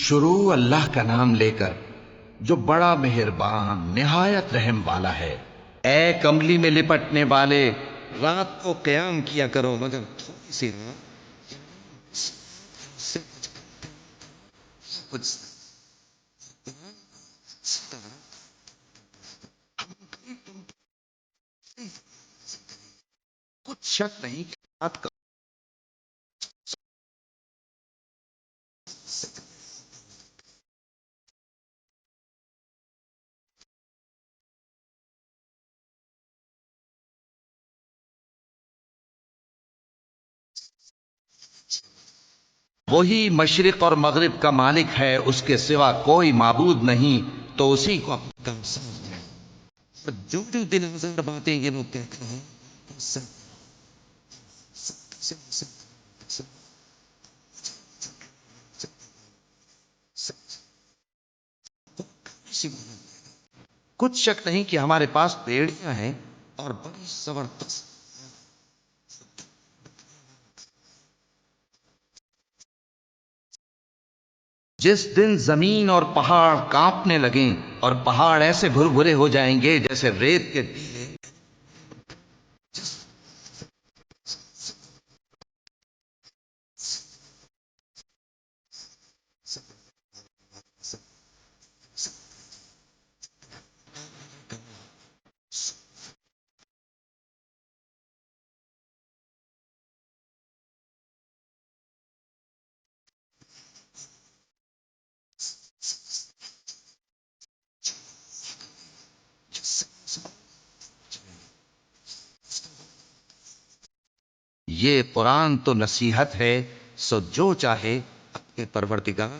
شروع اللہ کا نام لے کر جو بڑا مہربان نہایت رحم والا ہے۔ اے کملی میں لپٹنے والے، رات کو قیام کیا کرو مگر تھوڑی سی کچھ شک نہیں کہ رات کا وہی مشرق اور مغرب کا مالک ہے، اس کے سوا کوئی معبود نہیں، تو اسی کو جو دل باتیں یہ لوگ کہتے ہیں کچھ شک نہیں کہ ہمارے پاس بیڑیاں ہیں اور بڑی زبردست۔ جس دن زمین اور پہاڑ کانپنے لگیں اور پہاڑ ایسے بھربھرے ہو جائیں گے جیسے ریت کے یہ قرآن تو نصیحت ہے، سو جو چاہے اپنے پروردگار۔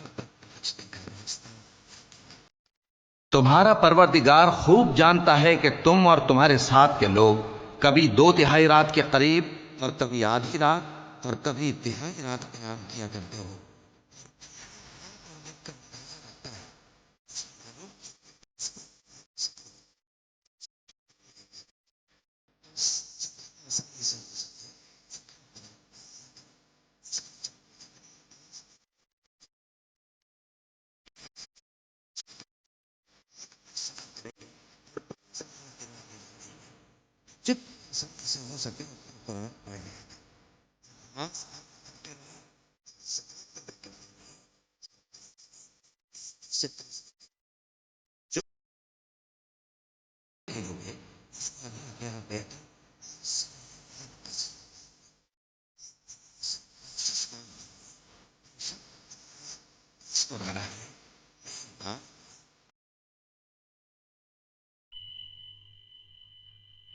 تمہارا پروردگار خوب جانتا ہے کہ تم اور تمہارے ساتھ کے لوگ کبھی دو تہائی رات کے قریب اور کبھی آدھی رات اور کبھی تہائی رات قیام کیا کرتے ہو۔ جب سے ہو سکے قرآن پڑھیں۔ ہاں جو